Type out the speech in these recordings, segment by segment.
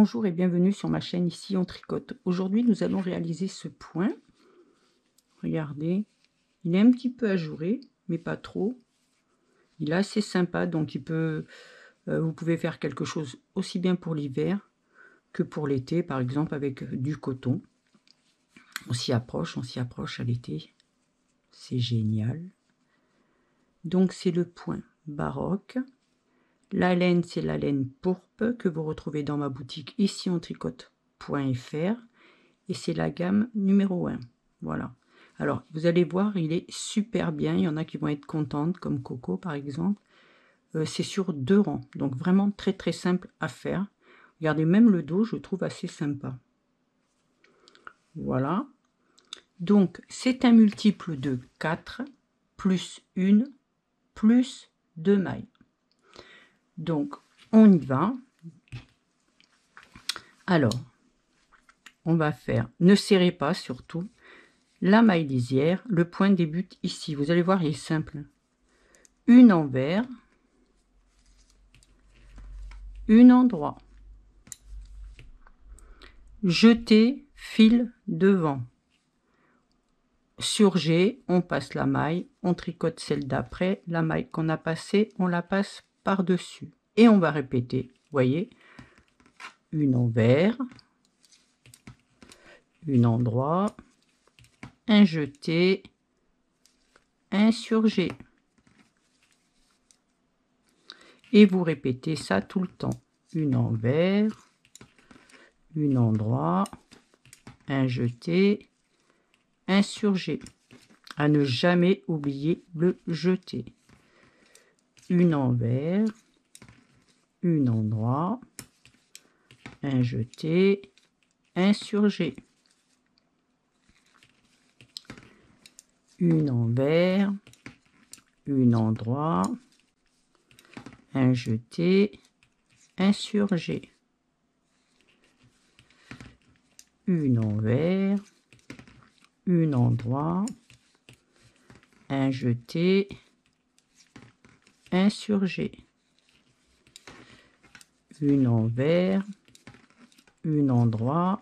Bonjour et bienvenue sur ma chaîne Ici on tricote. Aujourd'hui nous allons réaliser ce point. Regardez, il est un petit peu ajouré mais pas trop. Il est assez sympa, donc vous pouvez faire quelque chose aussi bien pour l'hiver que pour l'été, par exemple avec du coton. On s'y approche à l'été. C'est génial. Donc c'est le point baroque. La laine, c'est la laine pourpre que vous retrouvez dans ma boutique ici on tricote.fr et c'est la gamme numéro 1. Voilà. Alors, vous allez voir, il est super bien. Il y en a qui vont être contentes, comme Coco par exemple. C'est sur 2 rangs, donc vraiment très très simple à faire. Regardez, même le dos, je trouve assez sympa. Voilà. Donc, c'est un multiple de 4 plus 1 plus 2 mailles. Donc, on y va. Alors, on va faire, ne serrez pas surtout, la maille lisière, le point débute ici. Vous allez voir, il est simple. Une envers, une endroit. Jeter, fil devant. Surget, on passe la maille, on tricote celle d'après, la maille qu'on a passée, on la passe par-dessus. Et on va répéter, vous voyez, une envers, une endroit, un jeté, un surget. Et vous répétez ça tout le temps. Une envers, une endroit, un jeté, un surget. À ne jamais oublier le jeté. Une envers, une endroit, un jeté, un surget. Une envers, une endroit, un jeté, un surget. Une envers, une endroit, un jeté, un surget. Une envers, une endroit,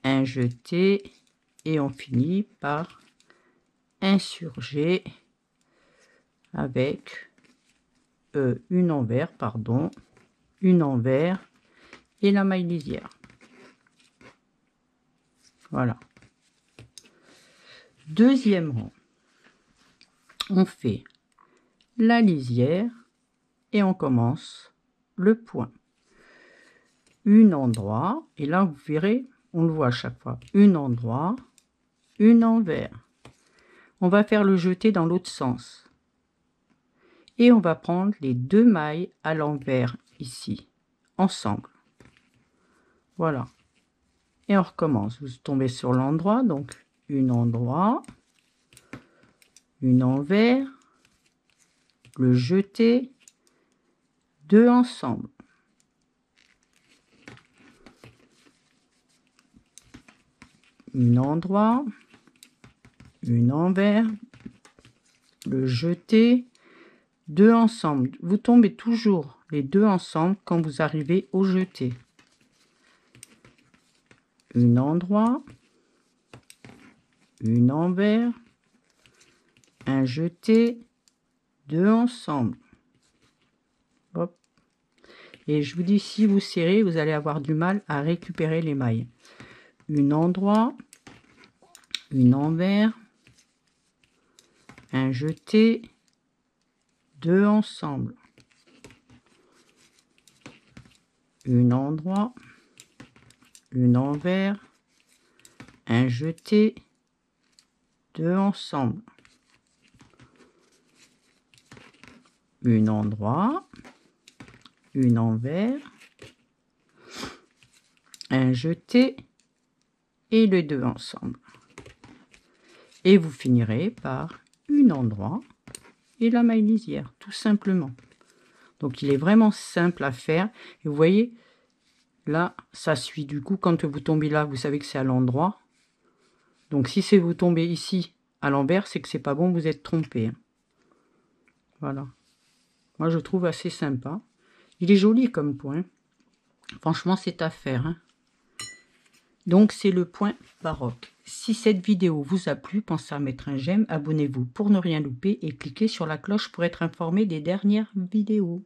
un jeté et on finit par un surget avec une envers, pardon, une envers et la maille lisière. Voilà. Deuxième rang, on fait la lisière et on commence le point. Une endroit, et là vous verrez, on le voit à chaque fois, une endroit, une envers. On va faire le jeté dans l'autre sens. Et on va prendre les 2 mailles à l'envers ici, ensemble. Voilà. Et on recommence. Vous tombez sur l'endroit, donc une endroit, une envers, le jeté, 2 ensemble. Une endroit, une envers, le jeté, 2 ensemble. Vous tombez toujours les 2 ensemble quand vous arrivez au jeté. Une endroit, une envers, un jeté, 2 ensemble. Hop. Et je vous dis, si vous serrez, vous allez avoir du mal à récupérer les mailles. Une endroit, une envers, un jeté, 2 ensemble. Une endroit, une envers, un jeté, 2 ensemble. Une endroit, une envers, un jeté et les 2 ensemble. Et vous finirez par une endroit et la maille lisière, tout simplement. Donc il est vraiment simple à faire. Et vous voyez, là, ça suit. Du coup, quand vous tombez là, vous savez que c'est à l'endroit. Donc si c'est vous tombez ici à l'envers, c'est que c'est pas bon, vous êtes trompé. Hein. Voilà. Moi, je trouve assez sympa. Il est joli comme point. Franchement, c'est à faire, hein. Donc, c'est le point baroque. Si cette vidéo vous a plu, pensez à mettre un j'aime, abonnez-vous pour ne rien louper et cliquez sur la cloche pour être informé des dernières vidéos.